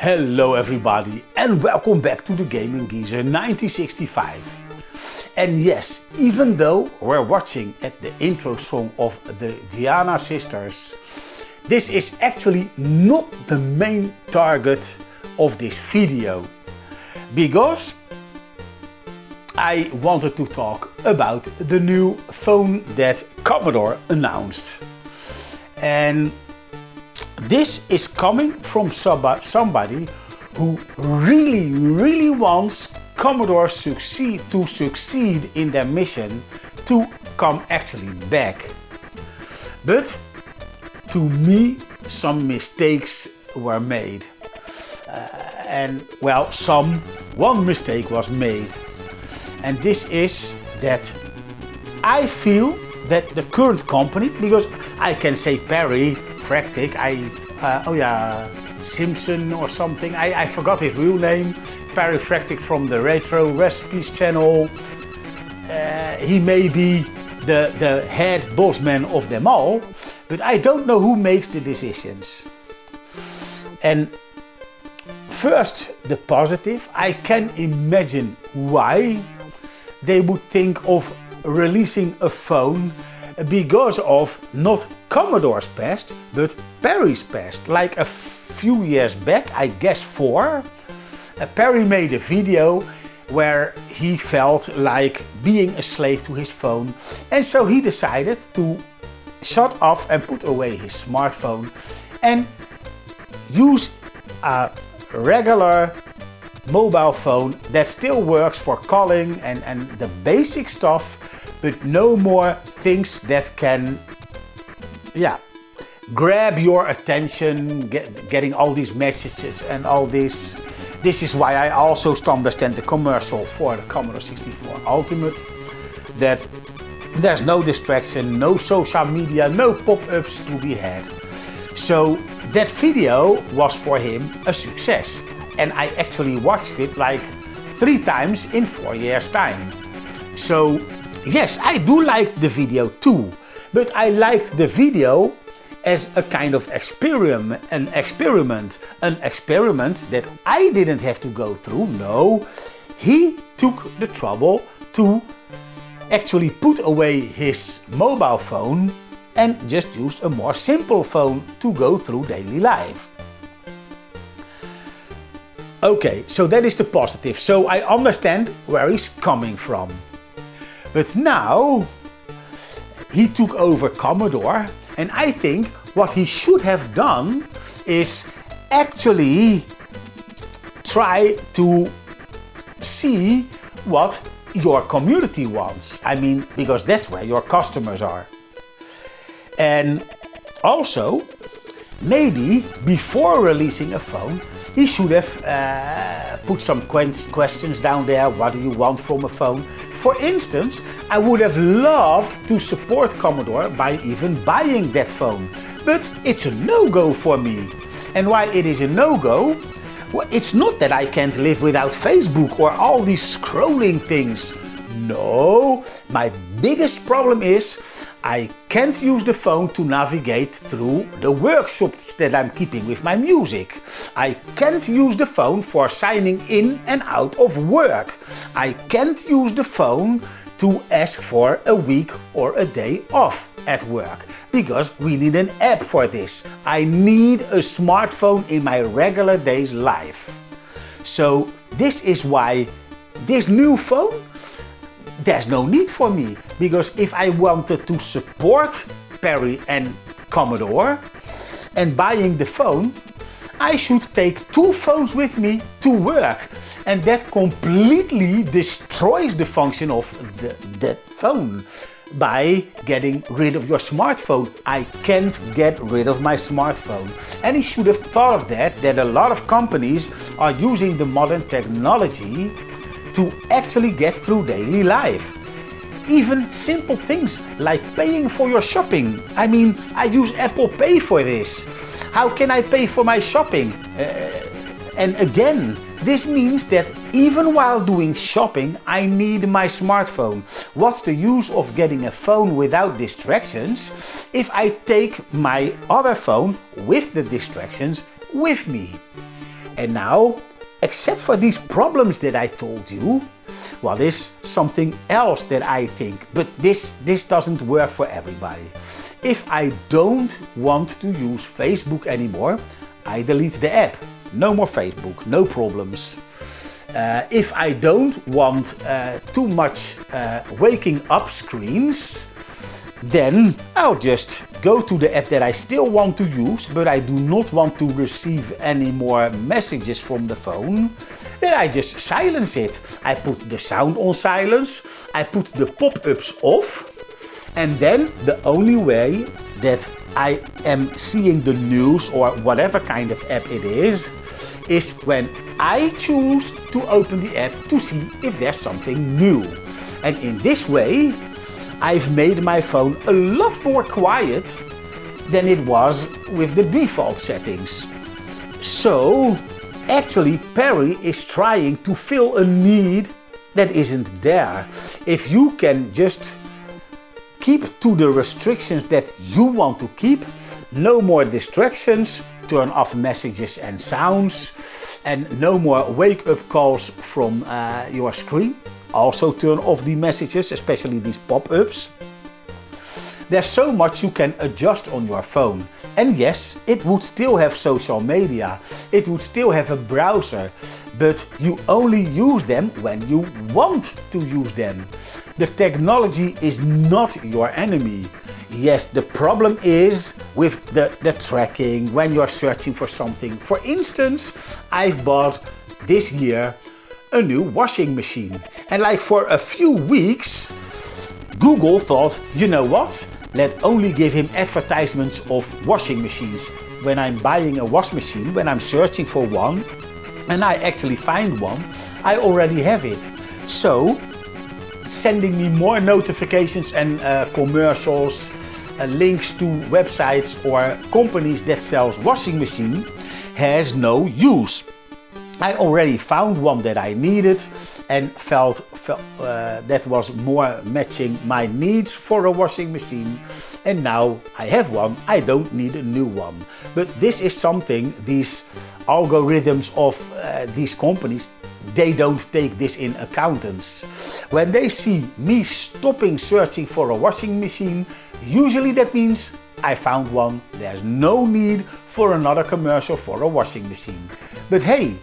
Hello everybody and welcome back to the Gaming Geezer 1965. And yes, even though we're watching at the intro song of the Diana Sisters, this is actually not the main target of this video, because I wanted to talk about the new phone that Commodore announced. And this is coming from somebody who really wants Commodore to succeed in their mission to come actually back. But to me, some mistakes were made. One mistake was made. And this is that I feel that the current company, because I can say Perry Fractic, Simpson or something, I forgot his real name, Perry Fractic from the Retro Recipes channel. He may be the head bossman of them all, but I don't know who makes the decisions. And first, the positive, I can imagine why they would think of releasing a phone because of not Commodore's past, but Perry's past. Like a few years back, I guess 4, Perry made a video where he felt like being a slave to his phone, and so he decided to shut off and put away his smartphone and use a regular mobile phone that still works for calling and the basic stuff, but no more things that can grab your attention, getting all these messages and all this. This is why I also understand the commercial for the Commodore 64 Ultimate, that there's no distraction, no social media, no pop-ups to be had. So that video was for him a success. And I actually watched it like 3 times in 4 years' time. So yes, I do like the video too, but I liked the video as a kind of experiment that I didn't have to go through. No, he took the trouble to actually put away his mobile phone and just used a more simple phone to go through daily life. Okay, so that is the positive. So I understand where he's coming from. But now he took over Commodore, and I think what he should have done is actually try to see what your community wants. I mean, because that's where your customers are. And also, maybe before releasing a phone, he should have put some questions down there. What do you want from a phone? For instance, I would have loved to support Commodore by even buying that phone. But it's a no-go for me. And why it is a no-go? Well, it's not that I can't live without Facebook or all these scrolling things. No, my biggest problem is I can't use the phone to navigate through the workshops that I'm keeping with my music. I can't use the phone for signing in and out of work. I can't use the phone to ask for a week or a day off at work, because we need an app for this. I need a smartphone in my regular day's life. So this is why this new phone, there's no need for me, because if I wanted to support Perry and Commodore and buying the phone, I should take 2 phones with me to work, and that completely destroys the function of that phone by getting rid of your smartphone. I can't get rid of my smartphone. And he should have thought of that a lot of companies are using the modern technology to actually get through daily life. Even simple things like paying for your shopping. I mean, I use Apple Pay for this. How can I pay for my shopping? And again, this means that even while doing shopping, I need my smartphone. What's the use of getting a phone without distractions if I take my other phone with the distractions with me? And now, except for these problems that I told you, well, there's something else that I think, but this doesn't work for everybody. If I don't want to use Facebook anymore, I delete the app. No more Facebook, no problems. If I don't want too much waking up screens, then I'll just go to the app that I still want to use, but I do not want to receive any more messages from the phone. Then I just silence it. I put the sound on silence, I put the pop-ups off, and then the only way that I am seeing the news or whatever kind of app it is when I choose to open the app to see if there's something new. And in this way, I've made my phone a lot more quiet than it was with the default settings. So, actually, Perry is trying to fill a need that isn't there. If you can just keep to the restrictions that you want to keep, no more distractions, turn off messages and sounds, and no more wake-up calls from your screen. Also turn off the messages, especially these pop-ups. There's so much you can adjust on your phone. And yes, it would still have social media, it would still have a browser, but you only use them when you want to use them. The technology is not your enemy. Yes, the problem is with the tracking when you're searching for something. For instance, I've bought this year a new washing machine. And like for a few weeks, Google thought, you know what? Let's only give him advertisements of washing machines. When I'm buying a wash machine, when I'm searching for one, and I actually find one, I already have it. So, sending me more notifications and commercials, links to websites or companies that sells washing machine has no use. I already found one that I needed and felt that was more matching my needs for a washing machine, and now I have one. I don't need a new one. But this is something these algorithms of these companies, they don't take this in account. When they see me stopping searching for a washing machine, usually that means I found one. There's no need for another commercial for a washing machine. But hey,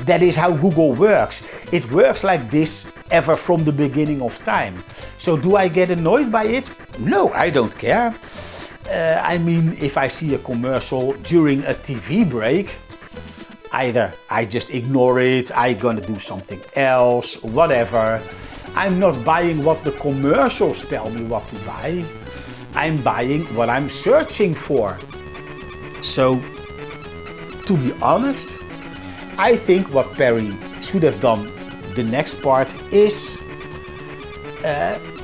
that is how Google works. It works like this ever from the beginning of time. So do I get annoyed by it? No, I don't care. I mean, if I see a commercial during a TV break, either I just ignore it, I'm gonna do something else, whatever. I'm not buying what the commercials tell me what to buy. I'm buying what I'm searching for. So, to be honest, I think what Perry should have done the next part is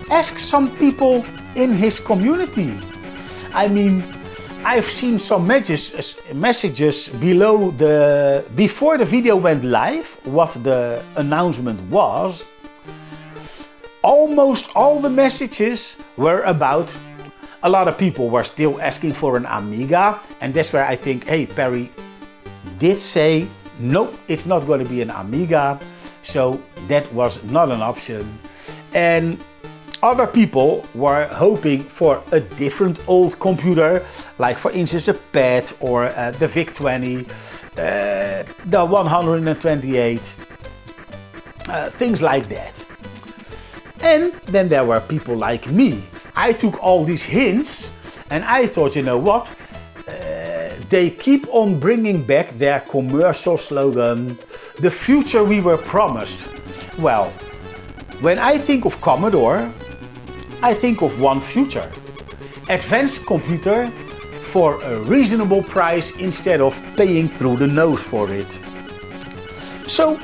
ask some people in his community. I mean, I've seen some messages before the video went live, what the announcement was. Almost all the messages were about, a lot of people were still asking for an Amiga, and that's where I think, hey, Perry did say, no, it's not going to be an Amiga, so that was not an option. And other people were hoping for a different old computer, like for instance a PAD or the VIC-20, the 128, things like that. And then there were people like me. I took all these hints and I thought, you know what? They keep on bringing back their commercial slogan, the future we were promised. Well, when I think of Commodore, I think of one future. Advanced computer for a reasonable price instead of paying through the nose for it. So,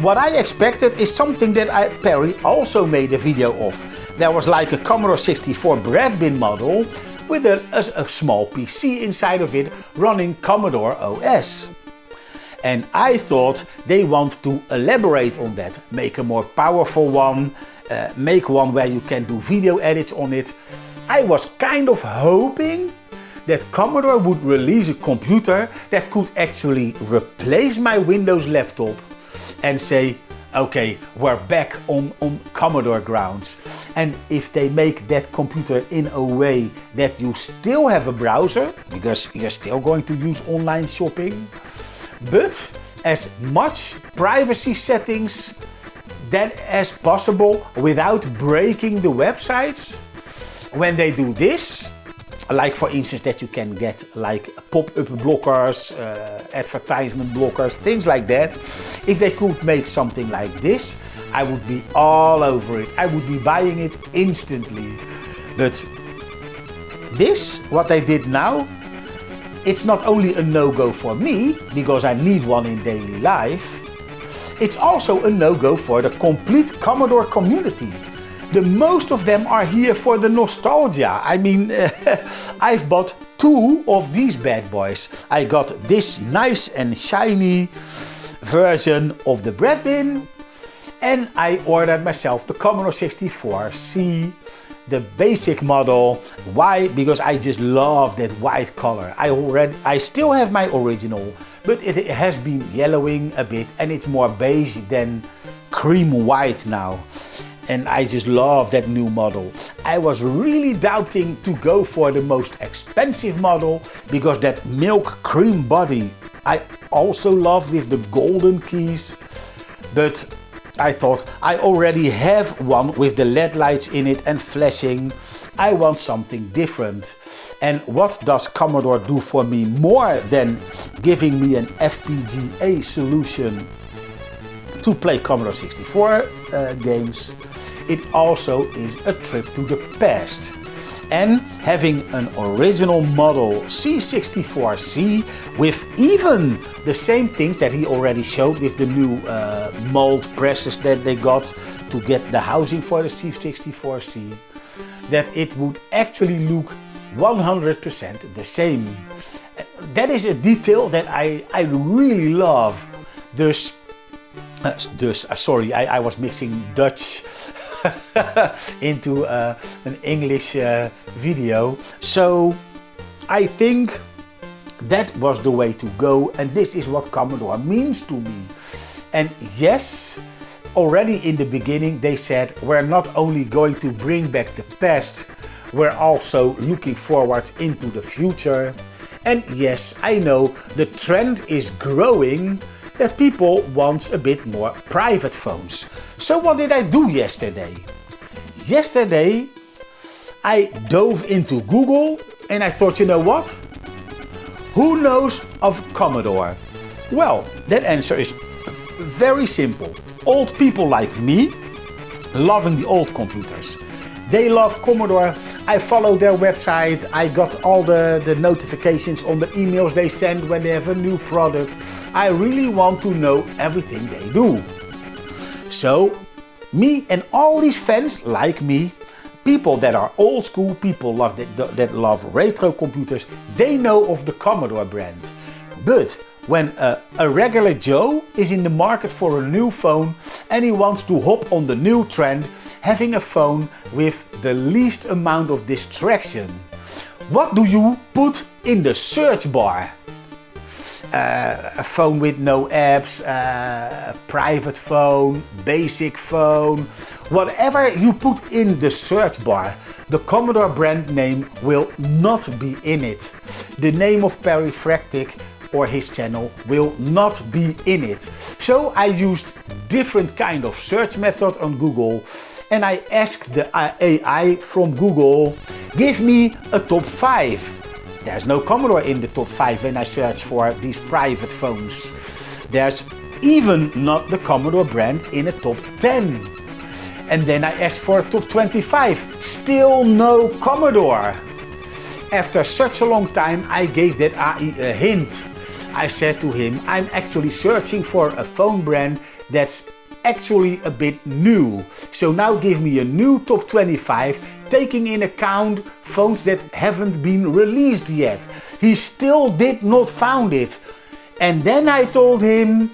what I expected is something that Perry also made a video of. There was like a Commodore 64 bread bin model with a small PC inside of it running Commodore OS. And I thought they want to elaborate on that, make a more powerful one, make one where you can do video edits on it. I was kind of hoping that Commodore would release a computer that could actually replace my Windows laptop and say, okay, we're back on Commodore grounds. And if they make that computer in a way that you still have a browser, because you're still going to use online shopping, but as much privacy settings that as possible without breaking the websites. When they do this, like for instance that you can get like pop-up blockers, advertisement blockers, things like that. If they could make something like this, I would be all over it. I would be buying it instantly. But this, what they did now, it's not only a no-go for me, because I need one in daily life, it's also a no-go for the complete Commodore community. The most of them are here for the nostalgia. I mean, I've bought 2 of these bad boys. I got this nice and shiny version of the bread bin, and I ordered myself the Commodore 64C, the basic model. Why? Because I just love that white color. I still have my original, but it has been yellowing a bit and it's more beige than cream white now. And I just love that new model. I was really doubting to go for the most expensive model because that milk cream body I also love with the golden keys, but I thought I already have one with the LED lights in it and flashing. I want something different. And what does Commodore do for me more than giving me an FPGA solution to play Commodore 64 games? It also is a trip to the past. And having an original model C64C with even the same things that he already showed with the new mold presses that they got to get the housing for the C64C, that it would actually look 100% the same. That is a detail that I really love. Sorry, I was mixing Dutch into an English video. So I think that was the way to go, and this is what Commodore means to me. And yes, already in the beginning they said we're not only going to bring back the past, we're also looking forward into the future. And yes, I know the trend is growing that people want a bit more private phones. So what did I do yesterday? Yesterday I dove into Google and I thought, you know what? Who knows of Commodore? Well, that answer is very simple. Old people like me, loving the old computers. They love Commodore. I follow their website. I got all the notifications on the emails they send when they have a new product. I really want to know everything they do. So, me and all these fans like me, people that are old school, people that love retro computers, they know of the Commodore brand. But when a regular Joe is in the market for a new phone and he wants to hop on the new trend, having a phone with the least amount of distraction, what do you put in the search bar? A phone with no apps, a private phone, basic phone, whatever you put in the search bar, the Commodore brand name will not be in it. The name of Perry Fractic or his channel will not be in it. So I used different kind of search methods on Google and I asked the AI from Google, give me a top 5. There's no Commodore in the top 5 when I search for these private phones. There's even not the Commodore brand in a top 10. And then I asked for a top 25. Still no Commodore. After such a long time, I gave that AI a hint. I said to him, I'm actually searching for a phone brand that's actually a bit new. So now give me a new top 25, taking in account phones that haven't been released yet. He still did not found it. And then I told him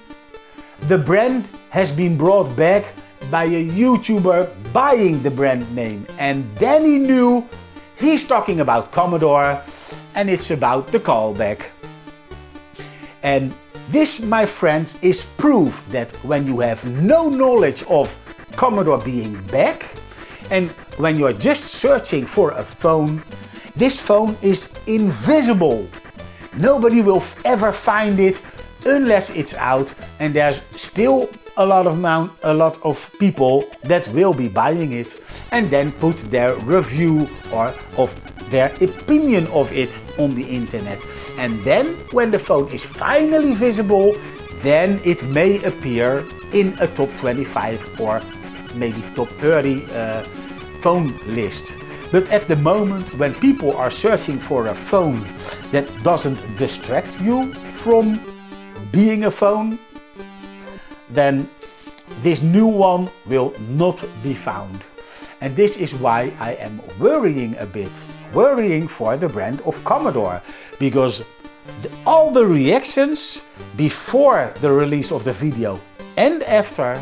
the brand has been brought back by a YouTuber buying the brand name. And then he knew he's talking about Commodore. and it's about the callback. And this, my friends, is proof that when you have no knowledge of Commodore being back, and when you are just searching for a phone, this phone is invisible. Nobody will ever find it unless it's out, and there's still a lot of people that will be buying it and then put their review or of their opinion of it on the internet. And then when the phone is finally visible, then it may appear in a top 25 or maybe top 30 phone list. But at the moment when people are searching for a phone that doesn't distract you from being a phone, then this new one will not be found. And this is why I am worrying a bit, worrying for the brand of Commodore, because all the reactions before the release of the video and after,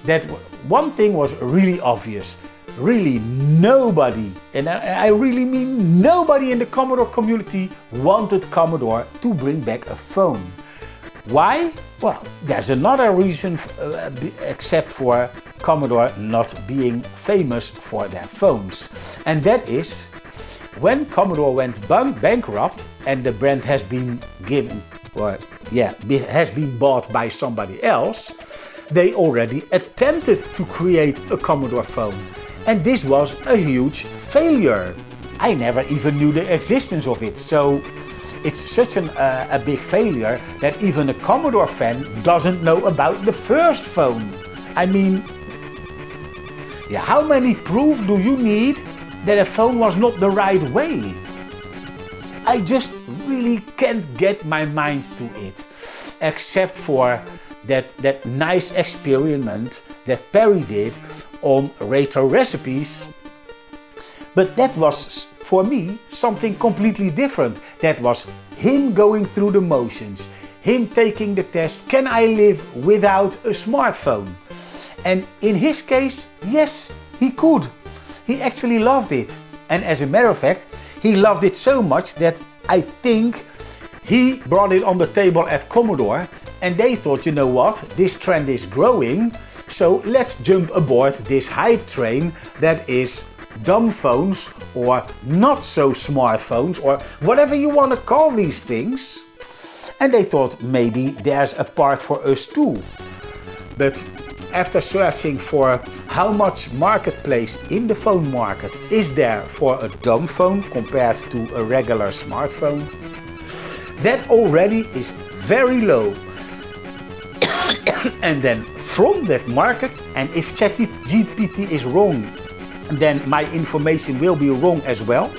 that one thing was really obvious. Really nobody, and I really mean nobody in the Commodore community wanted Commodore to bring back a phone. Why? Well, there's another reason except for Commodore not being famous for their phones. And that is, when Commodore went bankrupt and the brand has been has been bought by somebody else, they already attempted to create a Commodore phone. And this was a huge failure. I never even knew the existence of it. So it's such a big failure that even a Commodore fan doesn't know about the first phone. I mean, yeah, how many proof do you need that a phone was not the right way? I just really can't get my mind to it, except for that nice experiment that Perry did on retro recipes. But that was, for me, something completely different. That was him going through the motions, him taking the test, can I live without a smartphone? And in his case, yes, he could. He actually loved it. And as a matter of fact, he loved it so much that I think he brought it on the table at Commodore, and they thought, you know what, this trend is growing, so let's jump aboard this hype train that is dumb phones or not so smartphones or whatever you want to call these things. And they thought maybe there's a part for us too. But after searching for how much marketplace in the phone market is there for a dumb phone compared to a regular smartphone, that already is very low. And then from that market, and if ChatGPT is wrong, then my information will be wrong as well,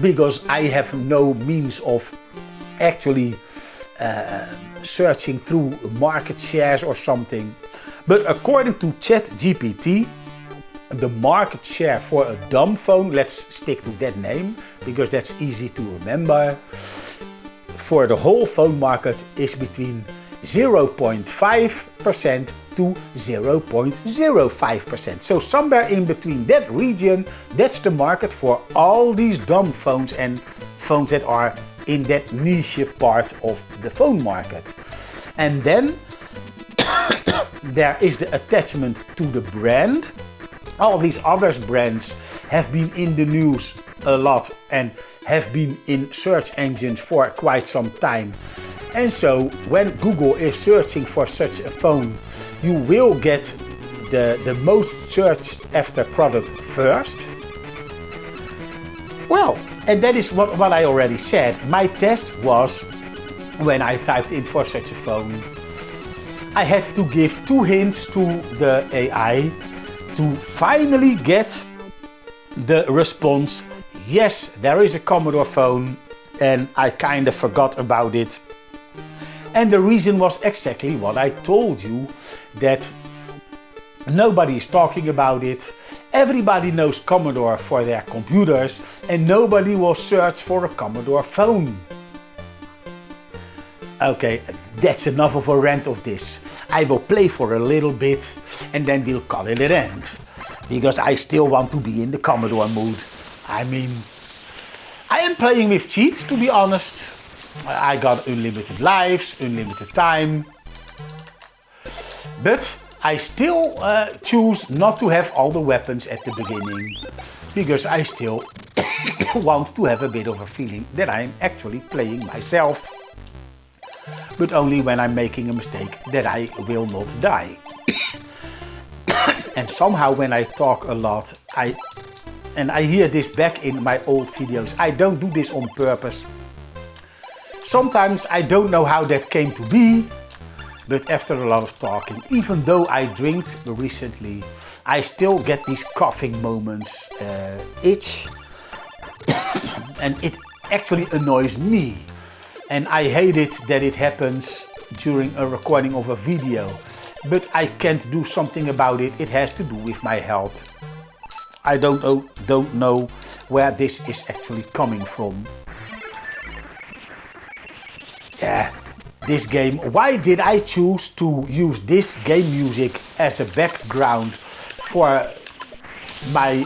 because I have no means of actually searching through market shares or something. But according to ChatGPT, the market share for a dumb phone, let's stick to that name because that's easy to remember, for the whole phone market is between 0.5% to 0.05%. So somewhere in between that region, that's the market for all these dumb phones and phones that are in that niche part of the phone market. And then there is the attachment to the brand. All these other brands have been in the news a lot and have been in search engines for quite some time. And so when Google is searching for such a phone, you will get the most searched after product first. Well, and that is what I already said. My test was, when I typed in for such a phone, I had to give 2 hints to the AI to finally get the response, yes, there is a Commodore phone, and I kind of forgot about it. And the reason was exactly what I told you, that nobody is talking about it. Everybody knows Commodore for their computers, and nobody will search for a Commodore phone. Okay, that's enough of a rant of this. I will play for a little bit and then we'll call it an end. Because I still want to be in the Commodore mood. I mean, I am playing with cheats, to be honest. I got unlimited lives, unlimited time. But I still choose not to have all the weapons at the beginning. Because I still want to have a bit of a feeling that I'm actually playing myself. But only when I'm making a mistake that I will not die. And somehow when I talk a lot, and I hear this back in my old videos, I don't do this on purpose. Sometimes I don't know how that came to be, but after a lot of talking, even though I drank recently, I still get these coughing moments, itch, and it actually annoys me. And I hate it that it happens during a recording of a video, but I can't do something about it. It has to do with my health. I don't know where this is actually coming from. Yeah, this game. Why did I choose to use this game music as a background for my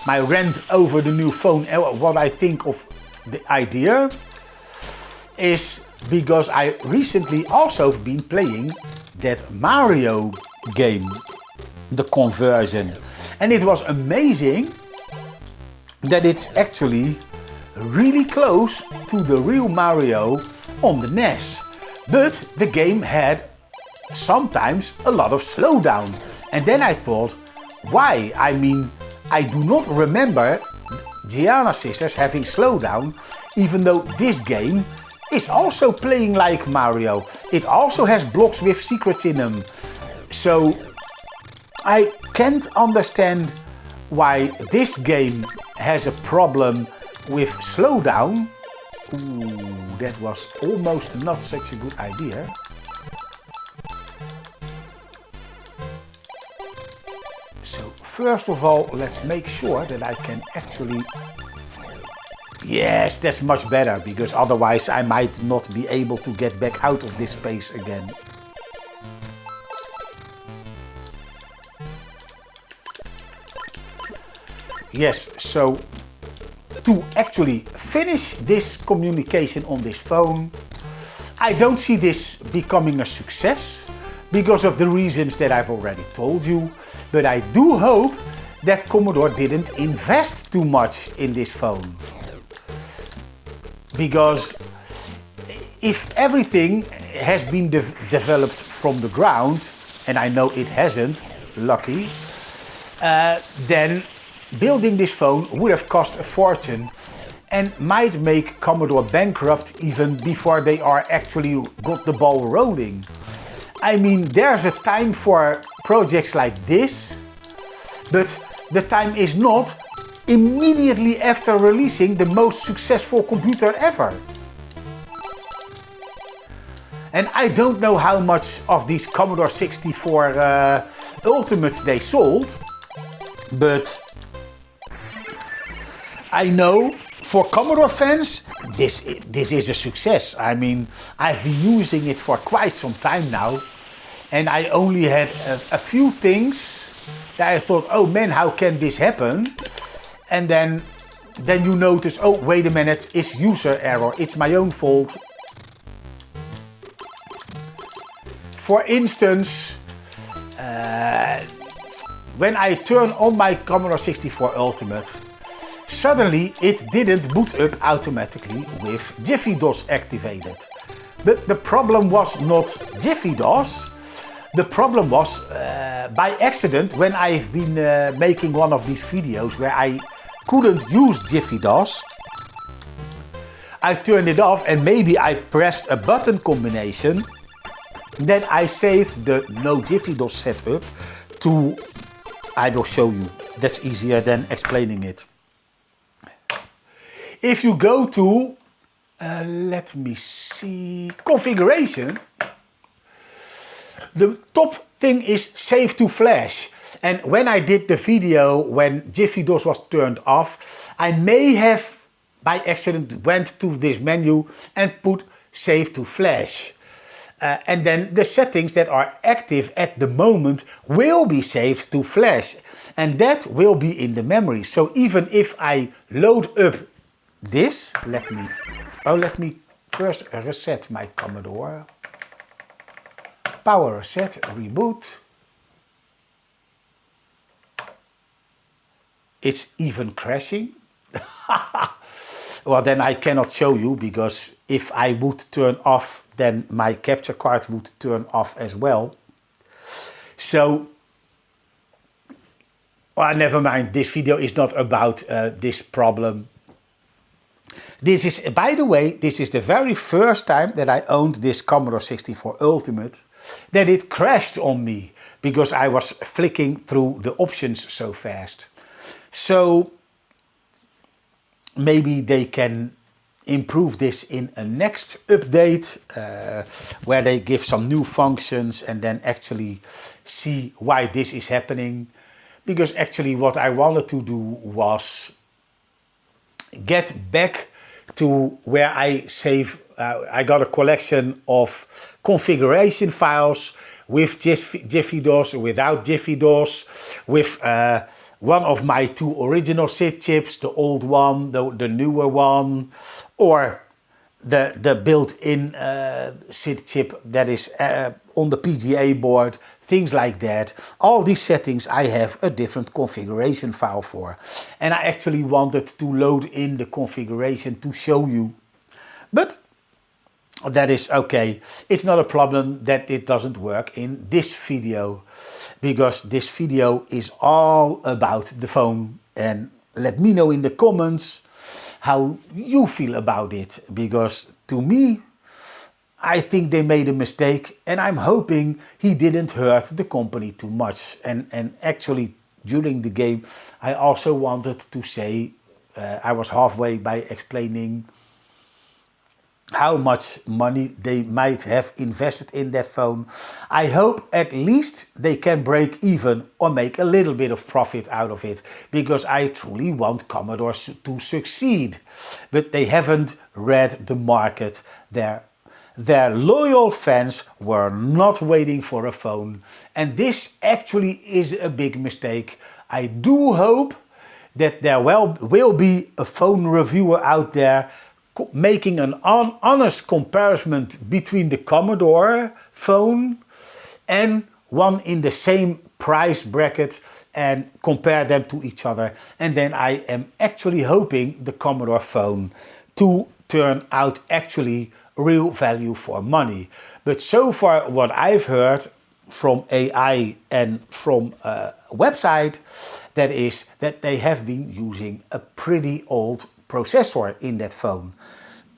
rant over the new phone? What I think of the idea is because I recently also have been playing that Mario game, the conversion, and it was amazing that it's actually really close to the real Mario on the NES, but the game had sometimes a lot of slowdown. And then I thought, why? I mean, I do not remember Giana Sisters having slowdown, even though this game is also playing like Mario. It also has blocks with secrets in them. So I can't understand why this game has a problem with slowdown. Ooh, that was almost not such a good idea. So first of all, let's make sure that I can actually... Yes, that's much better, because otherwise I might not be able to get back out of this space again. Yes, so to actually finish this communication on this phone, I don't see this becoming a success because of the reasons that I've already told you, but I do hope that Commodore didn't invest too much in this phone. Because if everything has been developed from the ground, and I know it hasn't, lucky, then building this phone would have cost a fortune and might make Commodore bankrupt even before they are actually got the ball rolling. I mean, there's a time for projects like this, but the time is not immediately after releasing the most successful computer ever. And I don't know how much of these Commodore 64 Ultimates they sold, but I know for Commodore fans, this is a success. I mean, I've been using it for quite some time now, and I only had a few things that I thought, oh man, how can this happen? And then you notice, oh wait a minute, it's user error, it's my own fault. For instance, when I turn on my Commodore 64 Ultimate, suddenly it didn't boot up automatically with Jiffy DOS activated. But the problem was not Jiffy DOS, the problem was by accident when I've been making one of these videos where I couldn't use Jiffy DOS. I turned it off and maybe I pressed a button combination. Then I saved the no Jiffy DOS setup to, I will show you, that's easier than explaining it. If you go to, let me see, configuration, the top thing is save to flash. And when I did the video when Jiffy DOS was turned off, I may have by accident went to this menu and put save to flash. And then the settings that are active at the moment will be saved to flash. And that will be in the memory. So even if I load up this. Let me first reset my Commodore. Power reset, reboot. It's even crashing. Well, then I cannot show you, because if I would turn off, then my capture card would turn off as well. So, well, never mind, this video is not about this problem. This is, by the way, this is the very first time that I owned this Commodore 64 Ultimate that it crashed on me, because I was flicking through the options so fast. So maybe they can improve this in a next update, where they give some new functions and then actually see why this is happening. Because actually what I wanted to do was get back to where I save, I got a collection of configuration files with Jiffy DOS, without Jiffy DOS, with one of my two original SID chips, the old one, the newer one, or the built-in SID chip that is on the PGA board, things like that. All these settings I have a different configuration file for. And I actually wanted to load in the configuration to show you. But that is okay. It's not a problem that it doesn't work in this video, because this video is all about the phone. And let me know in the comments how you feel about it, because to me, I think they made a mistake, and I'm hoping he didn't hurt the company too much. And actually, during the game, I also wanted to say, I was halfway by explaining how much money they might have invested in that phone. I hope at least they can break even or make a little bit of profit out of it, because I truly want Commodore to succeed. But they haven't read the market. Their loyal fans were not waiting for a phone, and this actually is a big mistake. I do hope that there will be a phone reviewer out there making an honest comparison between the Commodore phone and one in the same price bracket and compare them to each other. And then I am actually hoping the Commodore phone to turn out actually real value for money. But so far what I've heard from AI and from a website, that is that they have been using a pretty old processor in that phone.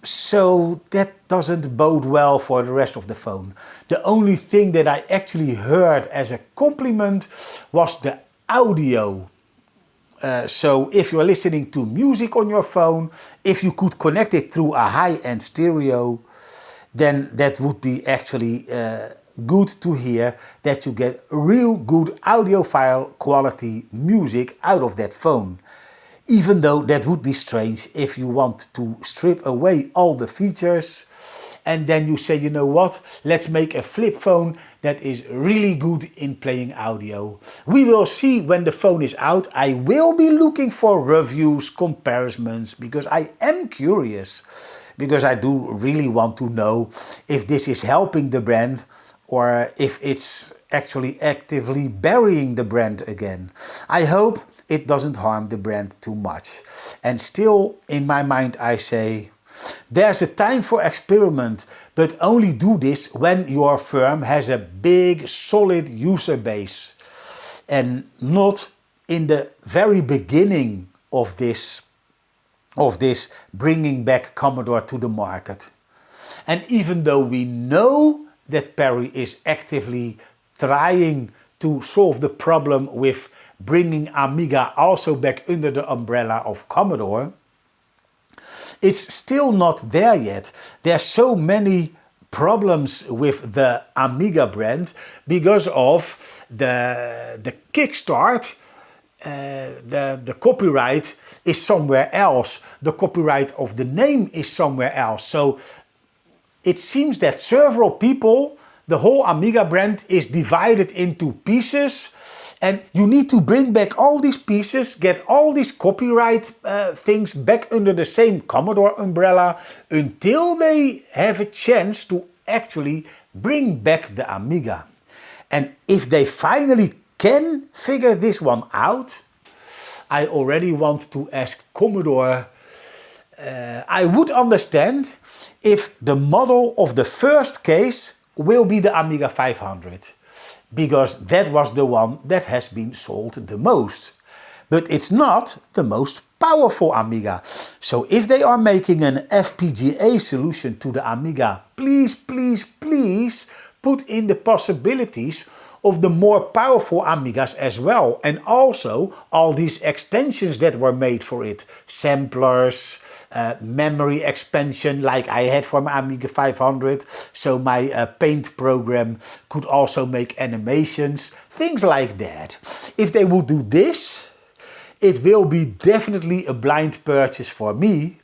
So that doesn't bode well for the rest of the phone. The only thing that I actually heard as a compliment was the audio. So if you're listening to music on your phone, if you could connect it through a high-end stereo, then that would be actually good to hear, that you get real good audiophile quality music out of that phone. Even though that would be strange if you want to strip away all the features and then you say, you know what, let's make a flip phone that is really good in playing audio. We will see when the phone is out. I will be looking for reviews, comparisons, because I am curious, because I do really want to know if this is helping the brand or if it's actually actively burying the brand again. I hope it doesn't harm the brand too much. And still, in my mind, I say, there's a time for experiment, but only do this when your firm has a big, solid user base, and not in the very beginning of this bringing back Commodore to the market. And even though we know that Perry is actively trying to solve the problem with bringing Amiga also back under the umbrella of Commodore, it's still not there yet. There's so many problems with the Amiga brand because of the kickstart. The copyright is somewhere else. The copyright of the name is somewhere else. So it seems that several people, the whole Amiga brand is divided into pieces, And you need to bring back all these pieces, get all these copyright things back under the same Commodore umbrella until they have a chance to actually bring back the Amiga. And if they finally can figure this one out, I already want to ask Commodore. I would understand if the model of the first case will be the Amiga 500, because that was the one that has been sold the most. But it's not the most powerful Amiga. So if they are making an FPGA solution to the Amiga, please, please, please put in the possibilities of the more powerful Amigas as well. And also all these extensions that were made for it. Samplers, memory expansion like I had for my Amiga 500. So my paint program could also make animations, things like that. If they would do this, it will be definitely a blind purchase for me,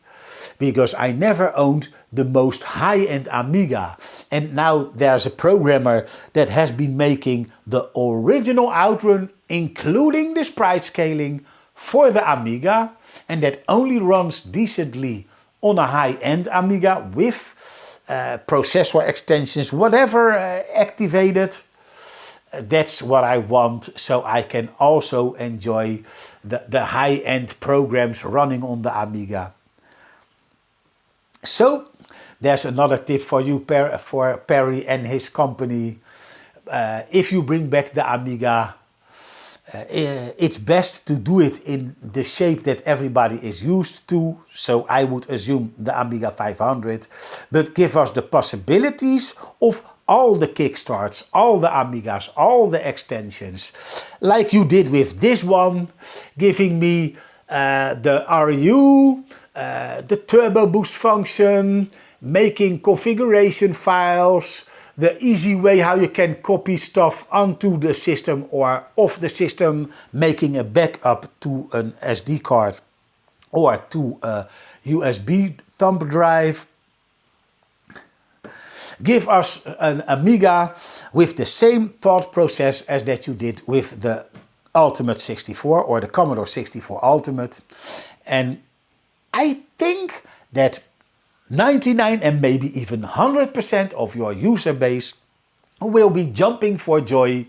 because I never owned the most high-end Amiga. And now there's a programmer that has been making the original Outrun, including the sprite scaling, for the Amiga, and that only runs decently on a high-end Amiga with processor extensions, whatever activated. That's what I want, so I can also enjoy the high-end programs running on the Amiga. So, there's another tip for you, for Perry and his company. If you bring back the Amiga, it's best to do it in the shape that everybody is used to. So I would assume the Amiga 500, but give us the possibilities of all the kickstarts, all the Amigas, all the extensions, like you did with this one, giving me the RU, the turbo boost function, making configuration files, the easy way how you can copy stuff onto the system or off the system, making a backup to an SD card or to a USB thumb drive. Give us an Amiga with the same thought process as that you did with the Ultimate 64 or the Commodore 64 Ultimate. And I think that 99 and maybe even 100% of your user base will be jumping for joy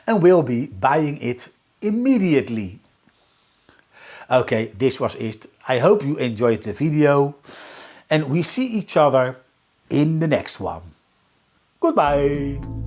and will be buying it immediately. Okay, this was it. I hope you enjoyed the video and we see each other in the next one. Goodbye.